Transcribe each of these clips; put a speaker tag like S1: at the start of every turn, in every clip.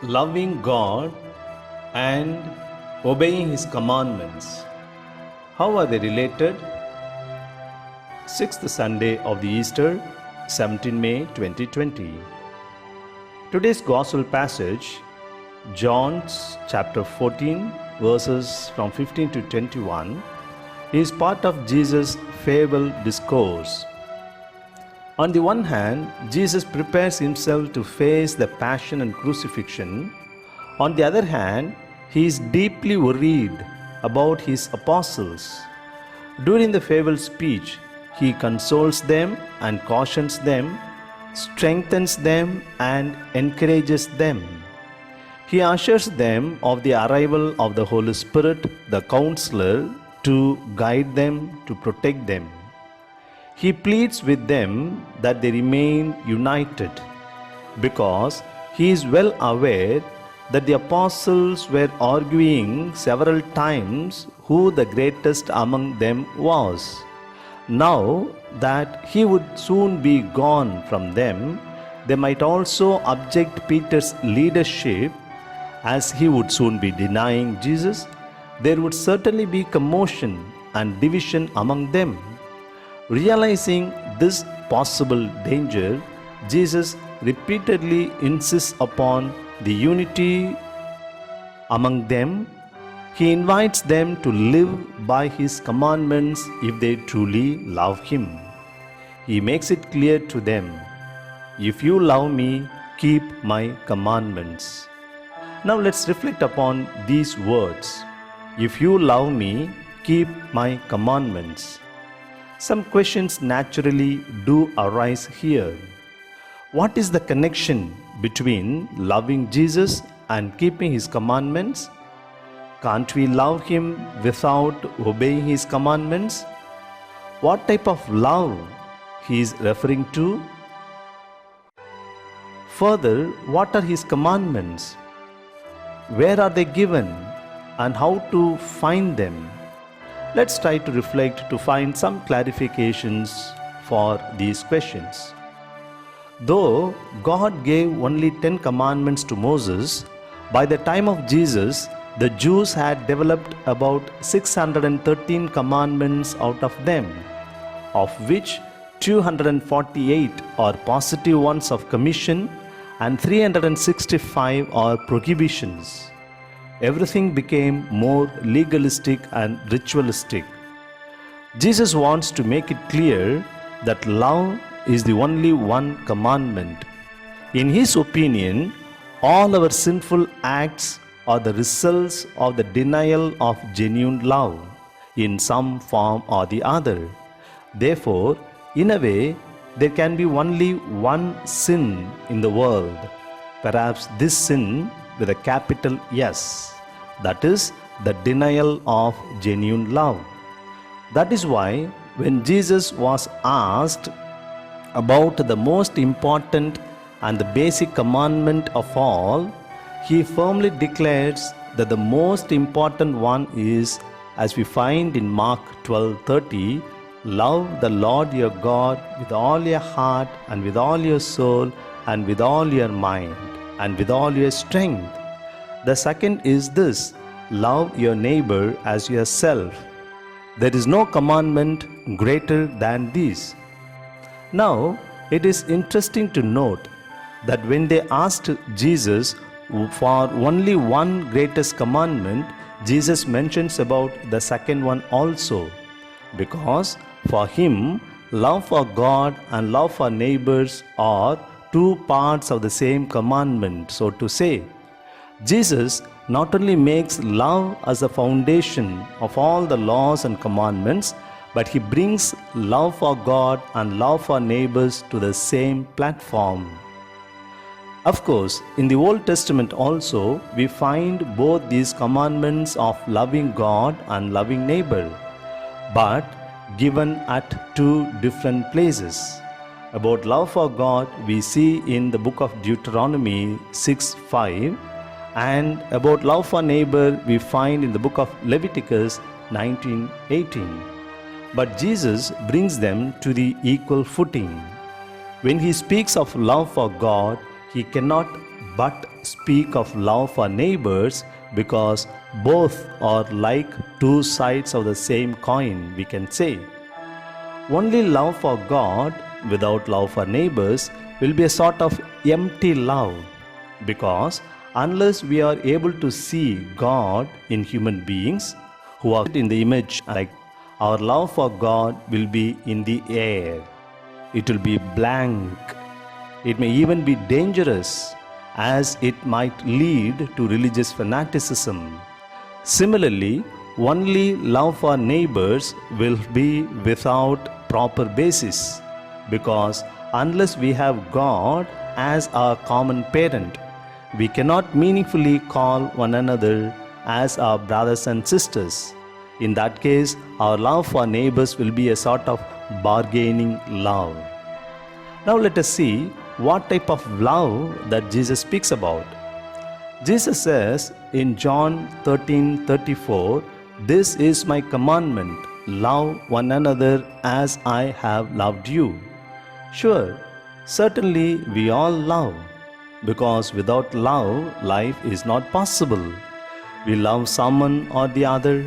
S1: Loving God and obeying His commandments. How are they related? Sixth Sunday of the Easter, 17 May 2020. Today's Gospel passage, John chapter 14, verses from 15 to 21, is part of Jesus' farewell discourse. On the one hand, Jesus prepares himself to face the passion and crucifixion. On the other hand, he is deeply worried about his apostles. During the farewell speech, he consoles them and cautions them, strengthens them and encourages them. He assures them of the arrival of the Holy Spirit, the Counselor, to guide them, to protect them. He pleads with them that they remain united because he is well aware that the apostles were arguing several times who the greatest among them was. Now that he would soon be gone from them, they might also object Peter's leadership, as he would soon be denying Jesus. There would certainly be commotion and division among them. Realizing this possible danger, Jesus repeatedly insists upon the unity among them. He invites them to live by His commandments if they truly love Him. He makes it clear to them, "If you love me, keep my commandments." Now let's reflect upon these words. If you love me, keep my commandments. Some questions naturally do arise here. What is the connection between loving Jesus and keeping His commandments? Can't we love Him without obeying His commandments? What type of love He is referring to? Further, what are His commandments? Where are they given and how to find them? Let's try to reflect to find some clarifications for these questions. Though God gave only 10 commandments to Moses, by the time of Jesus, the Jews had developed about 613 commandments out of them, of which 248 are positive ones of commission and 365 are prohibitions. Everything became more legalistic and ritualistic. Jesus wants to make it clear that love is the only one commandment. In His opinion, all our sinful acts are the results of the denial of genuine love in some form or the other. Therefore, in a way, there can be only one sin in the world. Perhaps this sin with a capital S, that is the denial of genuine love. That is why when Jesus was asked about the most important and the basic commandment of all, He firmly declares that the most important one is, as we find in Mark 12:30, love the Lord your God with all your heart and with all your soul and with all your mind and with all your strength. The second is this: love your neighbor as yourself. There is no commandment greater than this. Now, it is interesting to note that when they asked Jesus for only one greatest commandment, Jesus mentions about the second one also, because for Him, love for God and love for neighbors are two parts of the same commandment, so to say. Jesus not only makes love as the foundation of all the laws and commandments, but He brings love for God and love for neighbors to the same platform. Of course, in the Old Testament also, we find both these commandments of loving God and loving neighbor, but given at two different places. About love for God, we see in the book of Deuteronomy 6:5, and about love for neighbor, we find in the book of Leviticus 19:18. But Jesus brings them to the equal footing. When He speaks of love for God, He cannot but speak of love for neighbors because both are like two sides of the same coin, we can say. Only love for God without love for neighbors will be a sort of empty love, because unless we are able to see God in human beings who are in the image, like, our love for God will be in the air. It will be blank. It may even be dangerous, as it might lead to religious fanaticism. Similarly, only love for neighbors will be without proper basis, because unless we have God as our common parent, we cannot meaningfully call one another as our brothers and sisters. In that case, our love for neighbors will be a sort of bargaining love. Now let us see what type of love that Jesus speaks about. Jesus says in John 13:34, "This is my commandment, love one another as I have loved you." Sure, certainly we all love, because without love, life is not possible. We love someone or the other.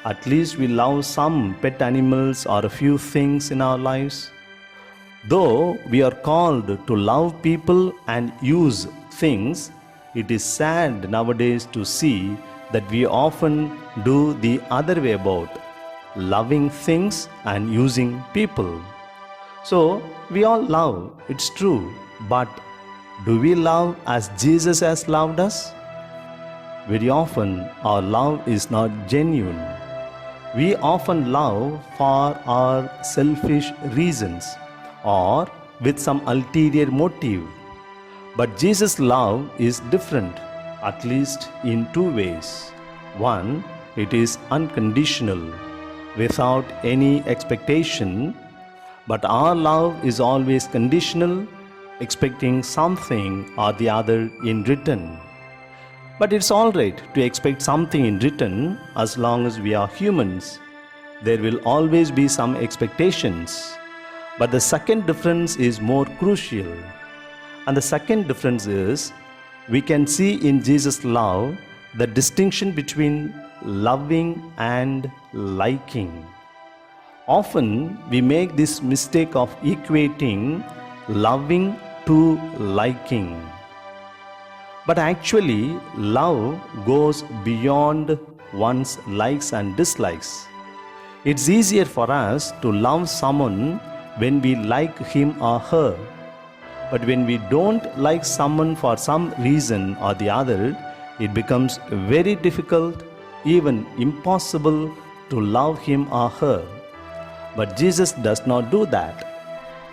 S1: At least we love some pet animals or a few things in our lives. Though we are called to love people and use things, it is sad nowadays to see that we often do the other way about, loving things and using people. So we all love, it's true, but do we love as Jesus has loved us? Very often our love is not genuine. We often love for our selfish reasons or with some ulterior motive. But Jesus' love is different, at least in two ways. One, it is unconditional, without any expectation. But our love is always conditional, expecting something or the other in return. But it's all right to expect something in return as long as we are humans. There will always be some expectations. But the second difference is more crucial. And the second difference is, we can see in Jesus' love the distinction between loving and liking. Often we make this mistake of equating loving to liking. But actually, love goes beyond one's likes and dislikes. It's easier for us to love someone when we like him or her. But when we don't like someone for some reason or the other, it becomes very difficult, even impossible, to love him or her. But Jesus does not do that.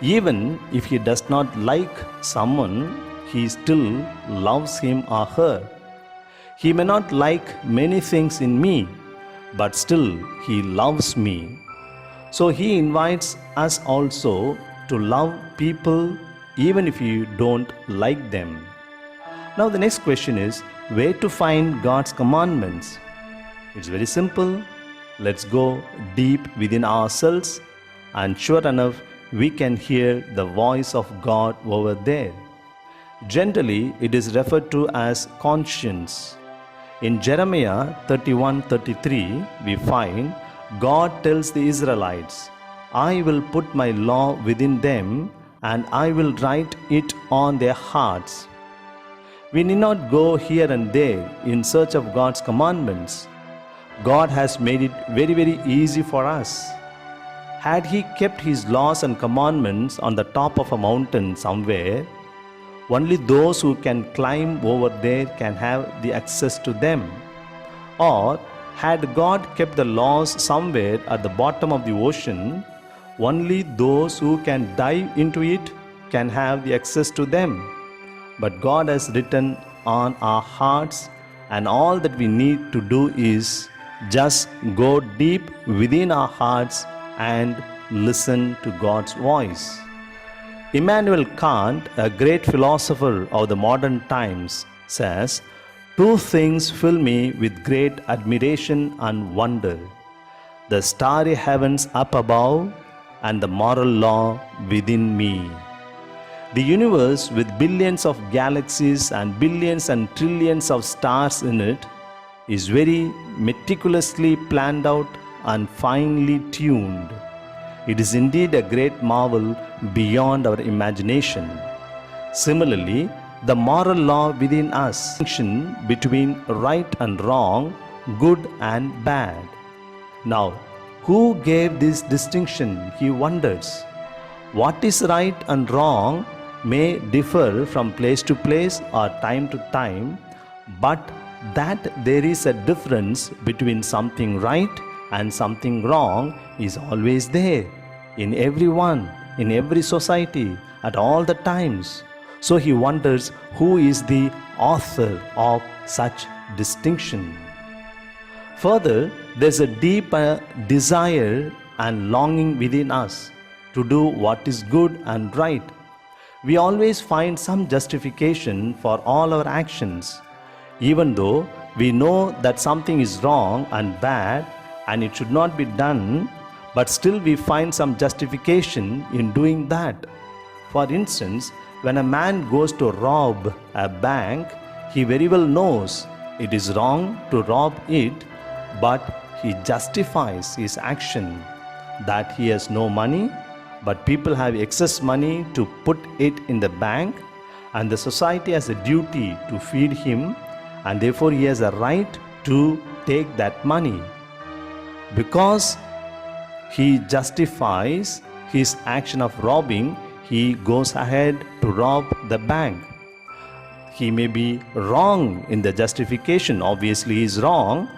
S1: Even if he does not like someone, he still loves him or her. He may not like many things in me, but still he loves me. So he invites us also to love people even if you don't like them. Now the next question is, where to find God's commandments? It's very simple. Let's go deep within ourselves, and sure enough, we can hear the voice of God over there. Generally, it is referred to as conscience. In Jeremiah 31:33, we find God tells the Israelites, "I will put my law within them, and I will write it on their hearts." We need not go here and there in search of God's commandments. God has made it very, very easy for us. Had He kept His laws and commandments on the top of a mountain somewhere, only those who can climb over there can have the access to them. Or had God kept the laws somewhere at the bottom of the ocean, only those who can dive into it can have the access to them. But God has written on our hearts, and all that we need to do is just go deep within our hearts and listen to God's voice. Immanuel Kant, a great philosopher of the modern times, says, "Two things fill me with great admiration and wonder: the starry heavens up above and the moral law within me." The universe, with billions of galaxies and billions and trillions of stars in it, is very meticulously planned out and finely tuned. It is indeed a great marvel beyond our imagination. Similarly, the moral law within us, distinction between right and wrong, good and bad. Now, who gave this distinction? He wonders. What is right and wrong may differ from place to place or time to time, but that there is a difference between something right and something wrong is always there, in everyone, in every society, at all the times. So he wonders who is the author of such distinction. Further, there's a deep desire and longing within us to do what is good and right. We always find some justification for all our actions, even though we know that something is wrong and bad and it should not be done, but still we find some justification in doing that. For instance, when a man goes to rob a bank, he very well knows it is wrong to rob it, but he justifies his action that he has no money, but people have excess money to put it in the bank, and the society has a duty to feed him, and therefore he has a right to take that money. Because he justifies his action of robbing, he goes ahead to rob the bank. He may be wrong in the justification, obviously he is wrong,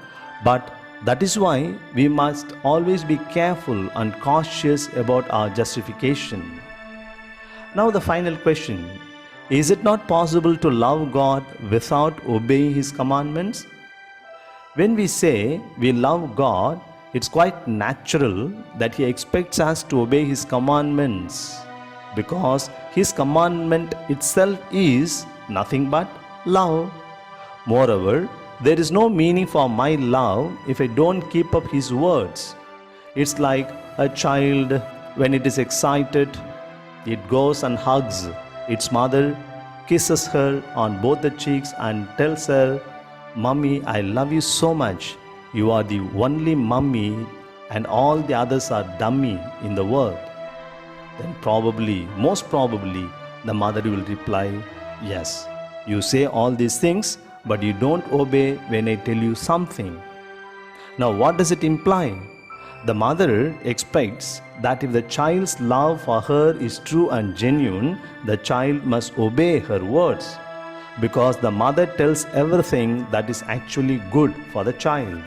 S1: but that is why we must always be careful and cautious about our justification. Now the final question, is it not possible to love God without obeying His commandments? When we say we love God, it's quite natural that He expects us to obey His commandments, because His commandment itself is nothing but love. Moreover, there is no meaning for my love if I don't keep up His words. It's like a child when it is excited, it goes and hugs its mother, kisses her on both the cheeks and tells her, "Mummy, I love you so much. You are the only mummy and all the others are dummy in the world." Then probably, most probably, the mother will reply, "Yes, you say all these things, but you don't obey when I tell you something." Now what does it imply? The mother expects that if the child's love for her is true and genuine, the child must obey her words, because the mother tells everything that is actually good for the child.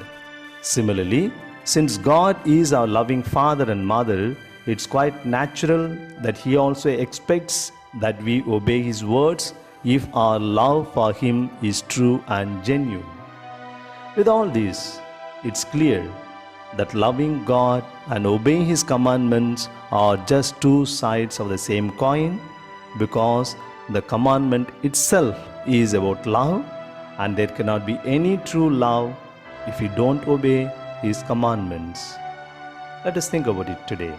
S1: Similarly, since God is our loving Father and Mother, it's quite natural that He also expects that we obey His words if our love for Him is true and genuine. With all this, it's clear that loving God and obeying His commandments are just two sides of the same coin, because the commandment itself is about love, and there cannot be any true love if we don't obey His commandments. Let us think about it today.